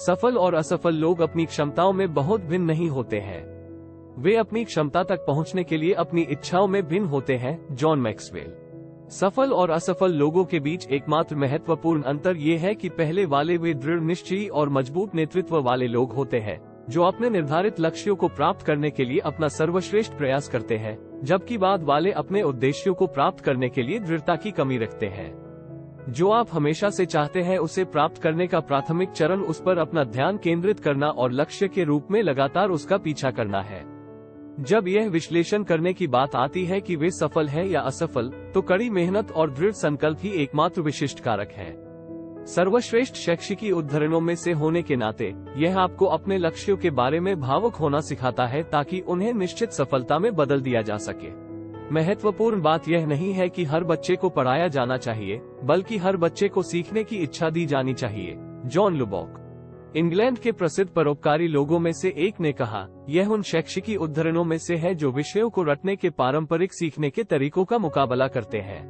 सफल और असफल लोग अपनी क्षमताओं में बहुत भिन्न नहीं होते हैं। वे अपनी क्षमता तक पहुंचने के लिए अपनी इच्छाओं में भिन्न होते हैं। John Maxwell. सफल और असफल लोगों के बीच एकमात्र महत्वपूर्ण अंतर ये है कि पहले वाले वे दृढ़ निश्चयी और मजबूत नेतृत्व वाले लोग होते हैं, जो अपने निर्धारित लक्ष्यों को प्राप्त करने के लिए अपना सर्वश्रेष्ठ प्रयास करते हैं, जबकि बाद वाले अपने उद्देश्यों को प्राप्त करने के लिए दृढ़ता की कमी रखते हैं। जो आप हमेशा से चाहते हैं उसे प्राप्त करने का प्राथमिक चरण उस पर अपना ध्यान केंद्रित करना और लक्ष्य के रूप में लगातार उसका पीछा करना है। जब यह विश्लेषण करने की बात आती है कि वे सफल हैं या असफल, तो कड़ी मेहनत और दृढ़ संकल्प ही एकमात्र विशिष्ट कारक है। सर्वश्रेष्ठ शैक्षिकी उद्धरणों में से होने के नाते यह आपको अपने लक्ष्यों के बारे में भावुक होना सिखाता है, ताकि उन्हें निश्चित सफलता में बदल दिया जा सके। महत्वपूर्ण बात यह नहीं है कि हर बच्चे को पढ़ाया जाना चाहिए, बल्कि हर बच्चे को सीखने की इच्छा दी जानी चाहिए। John Lubbock. इंग्लैंड के प्रसिद्ध परोपकारी लोगों में से एक ने कहा, यह उन शैक्षिकी उद्धरणों में से है जो विषयों को रटने के पारंपरिक सीखने के तरीकों का मुकाबला करते हैं।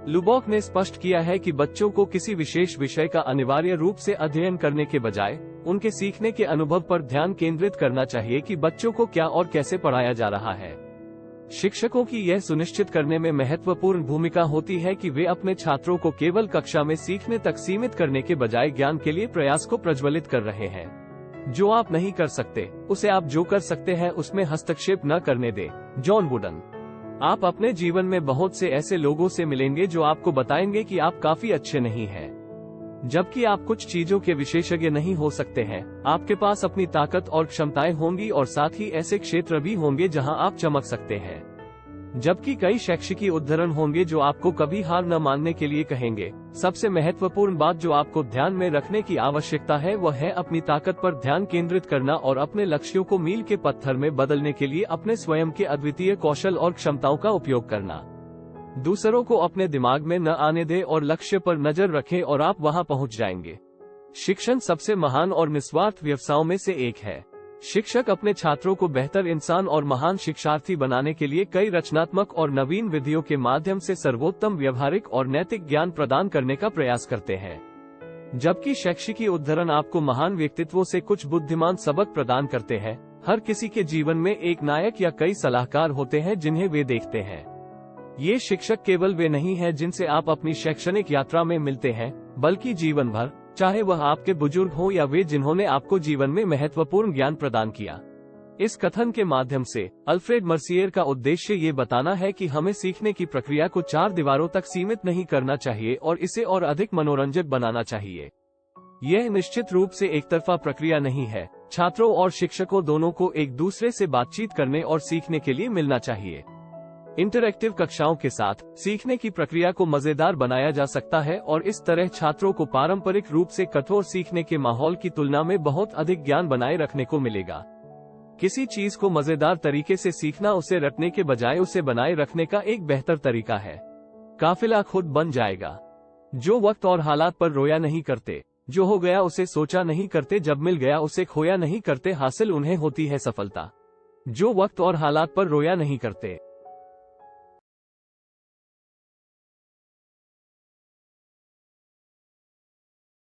लुबॉक ने स्पष्ट किया है कि बच्चों को किसी विशेष विषय का अनिवार्य रूप से अध्ययन करने के बजाय उनके सीखने के अनुभव पर ध्यान केंद्रित करना चाहिए कि बच्चों को क्या और कैसे पढ़ाया जा रहा है। शिक्षकों की यह सुनिश्चित करने में महत्वपूर्ण भूमिका होती है कि वे अपने छात्रों को केवल कक्षा में सीखने तक सीमित करने के बजाय ज्ञान के लिए प्रयास को प्रज्वलित कर रहे हैं। जो आप नहीं कर सकते, उसे आप जो कर सकते हैं उसमें हस्तक्षेप न करने दें। John wooden. आप अपने जीवन में बहुत से ऐसे लोगों से मिलेंगे जो आपको बताएंगे कि आप काफी अच्छे नहीं हैं। जबकि आप कुछ चीजों के विशेषज्ञ नहीं हो सकते हैं, आपके पास अपनी ताकत और क्षमताएं होंगी और साथ ही ऐसे क्षेत्र भी होंगे जहां आप चमक सकते हैं। जबकि कई शैक्षिकी उद्धरण होंगे जो आपको कभी हार न मानने के लिए कहेंगे। सबसे महत्वपूर्ण बात जो आपको ध्यान में रखने की आवश्यकता है वह है अपनी ताकत पर ध्यान केंद्रित करना और अपने लक्ष्यों को मील के पत्थर में बदलने के लिए अपने स्वयं के अद्वितीय कौशल और क्षमताओं का उपयोग करना। दूसरों को अपने दिमाग में न आने दें और लक्ष्य पर नजर रखें और आप वहां पहुंच जाएंगे। शिक्षण सबसे महान और निस्वार्थ व्यवसायों में से एक है। शिक्षक अपने छात्रों को बेहतर इंसान और महान शिक्षार्थी बनाने के लिए कई रचनात्मक और नवीन विधियों के माध्यम से सर्वोत्तम व्यवहारिक और नैतिक ज्ञान प्रदान करने का प्रयास करते हैं। जबकि शैक्षिकी उद्धरण आपको महान व्यक्तित्वों से कुछ बुद्धिमान सबक प्रदान करते हैं, हर किसी के जीवन में एक नायक या कई सलाहकार होते हैं जिन्हें वे देखते हैं। ये शिक्षक केवल वे नहीं हैं जिनसे आप अपनी शैक्षणिक यात्रा में मिलते हैं, बल्कि जीवन भर, चाहे वह आपके बुजुर्ग हो या वे जिन्होंने आपको जीवन में महत्वपूर्ण ज्ञान प्रदान किया। इस कथन के माध्यम से अल्फ्रेड मर्सियर का उद्देश्य ये बताना है कि हमें सीखने की प्रक्रिया को 4 दीवारों तक सीमित नहीं करना चाहिए और इसे और अधिक मनोरंजक बनाना चाहिए। यह निश्चित रूप से एक तरफा प्रक्रिया नहीं है। छात्रों और शिक्षकों दोनों को एक दूसरे से बातचीत करने और सीखने के लिए मिलना चाहिए। इंटरैक्टिव कक्षाओं के साथ सीखने की प्रक्रिया को मजेदार बनाया जा सकता है और इस तरह छात्रों को पारंपरिक रूप से कठोर सीखने के माहौल की तुलना में बहुत अधिक ज्ञान बनाए रखने को मिलेगा। किसी चीज को मजेदार तरीके से सीखना उसे रटने के बजाय उसे बनाए रखने का एक बेहतर तरीका है। काफिला खुद बन जाएगा। जो वक्त और हालात पर रोया नहीं करते, जो हो गया उसे सोचा नहीं करते, जब मिल गया उसे खोया नहीं करते, हासिल उन्हें होती है सफलता। जो वक्त और हालात पर रोया नहीं करते।